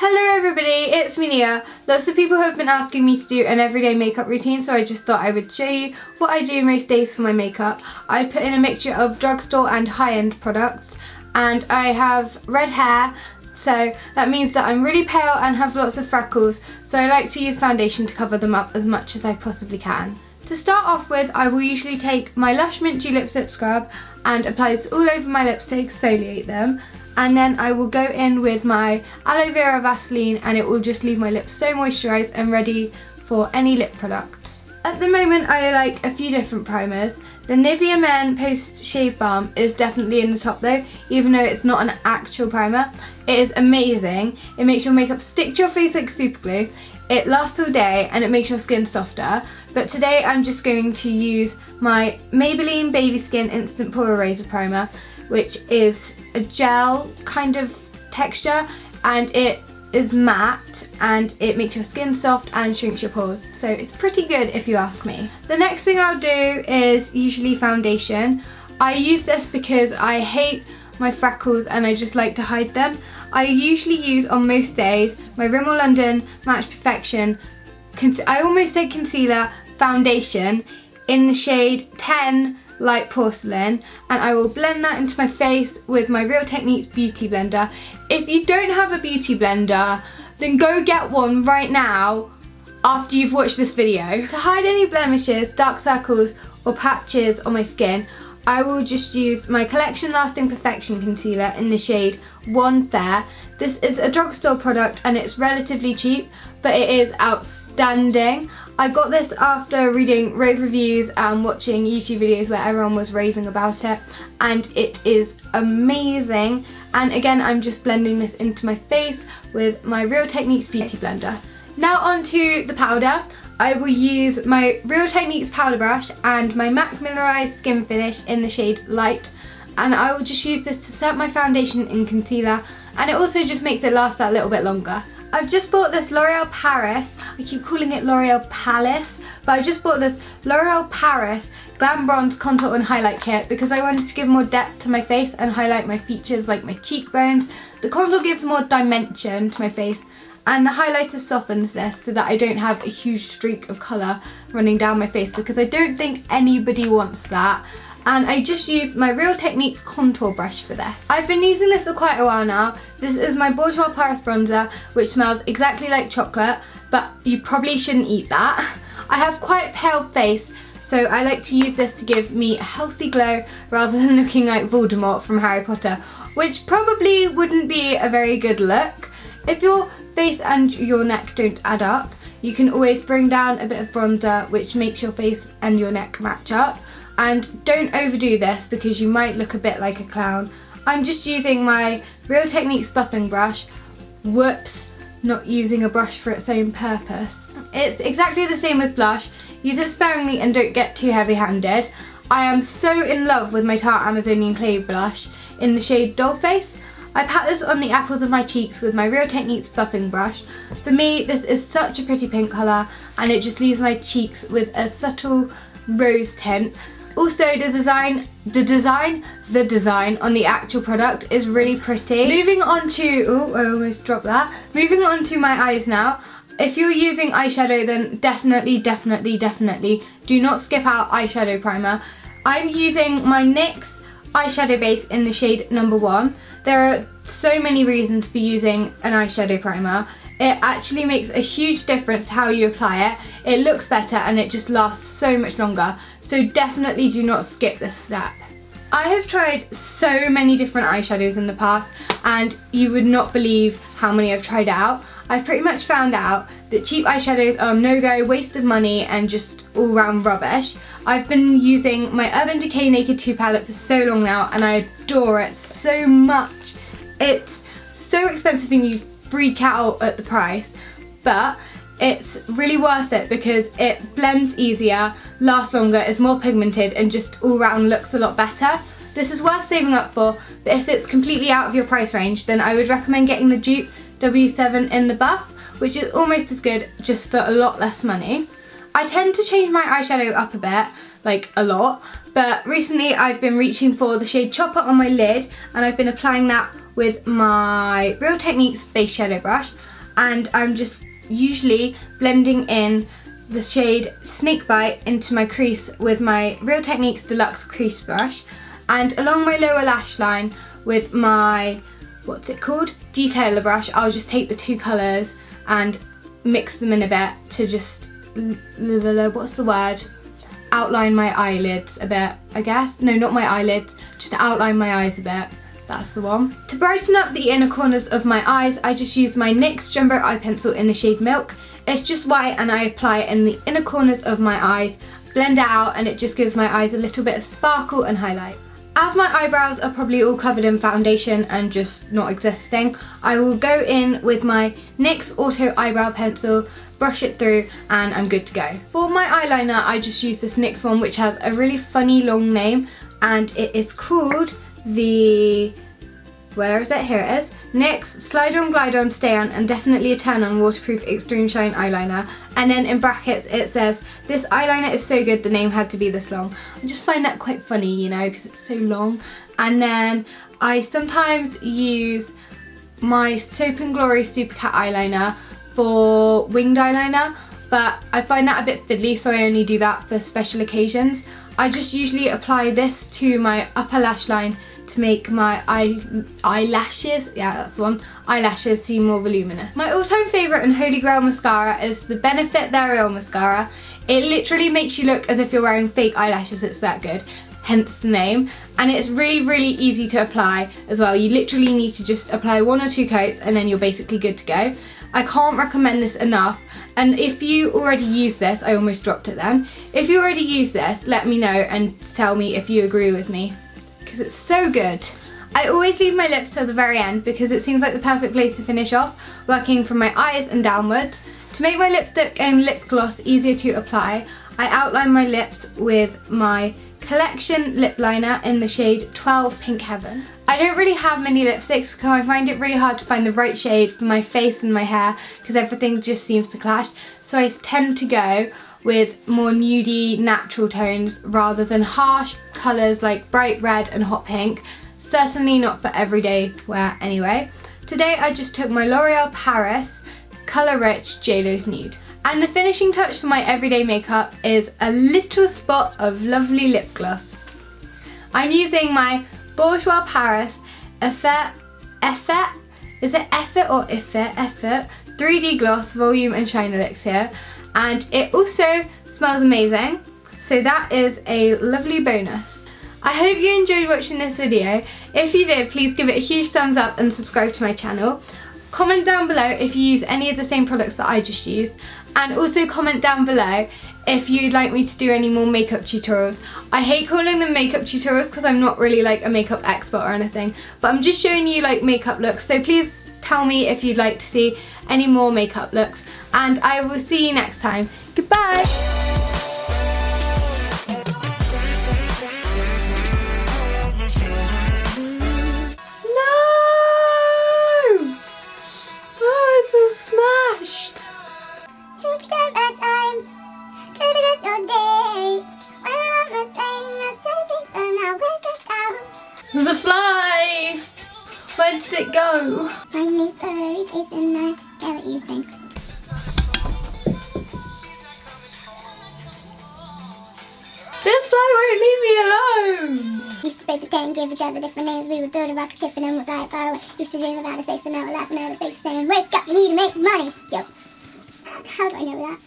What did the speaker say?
Hello everybody, it's me Nia. Lots of people have been asking me to do an everyday makeup routine, so I just thought I would show you what I do most days for my makeup. I put in a mixture of drugstore and high-end products, and I have red hair, so that means that I'm really pale and have lots of freckles, so I like to use foundation to cover them up as much as I possibly can. To start off with, I will usually take my Lush Mint Dew Lip Scrub and apply this all over my lips to exfoliate them. And then I will go in with my aloe vera Vaseline, and it will just leave my lips so moisturised and ready for any lip products. At the moment I like a few different primers. The Nivea Men Post Shave Balm is definitely in the top though, even though it's not an actual primer. It is amazing. It makes your makeup stick to your face like super glue. It lasts all day and it makes your skin softer. But today I'm just going to use my Maybelline Baby Skin Instant Pore Eraser Primer, which is a gel kind of texture, and it is matte and it makes your skin soft and shrinks your pores, so it's pretty good if you ask me. The next thing I'll do is usually foundation. I use this because I hate my freckles and I just like to hide them. I usually use on most days my Rimmel London Match Perfection, I almost said concealer, foundation in the shade 10 Light Porcelain, and I will blend that into my face with my Real Techniques Beauty Blender. If you don't have a beauty blender, then go get one right now after you've watched this video. To hide any blemishes, dark circles or patches on my skin, I will just use my Collection Lasting Perfection Concealer in the shade 1 Fair. This is a drugstore product and it's relatively cheap, but it is outstanding. I got this after reading rave reviews and watching YouTube videos where everyone was raving about it, and it is amazing. And again, I'm just blending this into my face with my Real Techniques Beauty Blender. Now onto the powder. I will use my Real Techniques powder brush and my MAC Mineralized Skin Finish in the shade Light, and I will just use this to set my foundation and concealer, and it also just makes it last that little bit longer. I've just bought this L'Oreal Paris, I keep calling it L'Oreal Palace, but I just bought this L'Oreal Paris Glam Bronze Contour and Highlight Kit because I wanted to give more depth to my face and highlight my features like my cheekbones. The contour gives more dimension to my face, and the highlighter softens this so that I don't have a huge streak of colour running down my face, because I don't think anybody wants that. And I just used my Real Techniques contour brush for this. I've been using this for quite a while now. This is my Bourjois Paris bronzer, which smells exactly like chocolate, but you probably shouldn't eat that. I have quite a pale face, so I like to use this to give me a healthy glow rather than looking like Voldemort from Harry Potter, which probably wouldn't be a very good look. If your face and your neck don't add up, you can always bring down a bit of bronzer, which makes your face and your neck match up. And don't overdo this because you might look a bit like a clown. I'm just using my Real Techniques buffing brush. Whoops, not using a brush for its own purpose. It's exactly the same with blush. Use it sparingly and don't get too heavy-handed. I am so in love with my Tarte Amazonian Clay blush in the shade Dollface. I pat this on the apples of my cheeks with my Real Techniques buffing brush. For me, this is such a pretty pink colour, and it just leaves my cheeks with a subtle rose tint. Also, the design on the actual product is really pretty. Moving on to, oh, I almost dropped that. Moving on to my eyes now. If you're using eyeshadow, then definitely do not skip out eyeshadow primer. I'm using my NYX eyeshadow base in the shade number 1. There are so many reasons for using an eyeshadow primer. It actually makes a huge difference how you apply it. It looks better and it just lasts so much longer. So definitely do not skip this step. I have tried so many different eyeshadows in the past, and you would not believe how many I've tried out. I've pretty much found out that cheap eyeshadows are a no-go, waste of money and just all-round rubbish. I've been using my Urban Decay Naked 2 palette for so long now, and I adore it so much. It's so expensive and you freak out at the price, but it's really worth it because it blends easier, lasts longer, is more pigmented and just all round looks a lot better. This is worth saving up for, but if it's completely out of your price range, then I would recommend getting the dupe W7 in the buff, which is almost as good, just for a lot less money. I tend to change my eyeshadow up a bit, like a lot, but recently I've been reaching for the shade Chopper on my lid, and I've been applying that with my Real Techniques base shadow brush. and I'm just usually blending in the shade Snakebite into my crease with my Real Techniques Deluxe crease brush, and along my lower lash line with my, what's it called, detailer brush, I'll just take the two colours and mix them in a bit to just, what's the word, outline my eyelids a bit, I guess. No, not my eyelids, just to outline my eyes a bit. That's the one. To brighten up the inner corners of my eyes, I just use my NYX Jumbo Eye Pencil in the shade Milk. It's just white and I apply it in the inner corners of my eyes, blend it out, and it just gives my eyes a little bit of sparkle and highlight. As my eyebrows are probably all covered in foundation and just not existing, I will go in with my NYX Auto Eyebrow Pencil, brush it through, and I'm good to go. For my eyeliner, I just use this NYX one which has a really funny long name, and it is called the, where is it? Here it is. NYX Slide On, Glide On, Stay On, and Definitely a Turn On Waterproof Extreme Shine Eyeliner. And then in brackets it says, this eyeliner is so good the name had to be this long. I just find that quite funny, you know, because it's so long. And then I sometimes use my Soap and Glory Super Cat eyeliner for winged eyeliner, but I find that a bit fiddly, so I only do that for special occasions. I just usually apply this to my upper lash line to make my eyelashes, yeah that's the one, eyelashes seem more voluminous. My all-time favourite and holy grail mascara is the Benefit They're Real mascara. It literally makes you look as if you're wearing fake eyelashes, it's that good, hence the name. And it's really easy to apply as well. You literally need to just apply 1 or 2 coats and then you're basically good to go. I can't recommend this enough. And if you already use this, I almost dropped it then. If you already use this, let me know and tell me if you agree with me, because it's so good. I always leave my lips till the very end because it seems like the perfect place to finish off, working from my eyes and downwards. To make my lipstick and lip gloss easier to apply, I outline my lips with my Collection lip liner in the shade 12 Pink Heaven. I don't really have many lipsticks because I find it really hard to find the right shade for my face and my hair because everything just seems to clash. So I tend to go with more nudie natural tones rather than harsh colours like bright red and hot pink. Certainly not for everyday wear anyway. Today I just took my L'Oreal Paris Colour Rich JLo's Nude. And the finishing touch for my everyday makeup is a little spot of lovely lip gloss. I'm using my Bourjois Paris Effort 3D Gloss Volume and Shine Elixir, and it also smells amazing, so that is a lovely bonus. I hope you enjoyed watching this video. If you did, please give it a huge thumbs up and subscribe to my channel. Comment down below if you use any of the same products that I just used, and also comment down below if you'd like me to do any more makeup tutorials. I hate calling them makeup tutorials because I'm not really like a makeup expert or anything, but I'm just showing you like makeup looks, so please tell me if you'd like to see any more makeup looks, and I will see you next time. Goodbye! Smashed. There's a fly. Where did it go? My name's Carli, and I care what you think. This fly won't leave me alone. Used to play pretend, give each other different names. We would build a rocket ship and then we'll fly far away. Used to dream about a space, but now we're laughing at a face saying, wake up, you need to make money. Yo, how do I know that?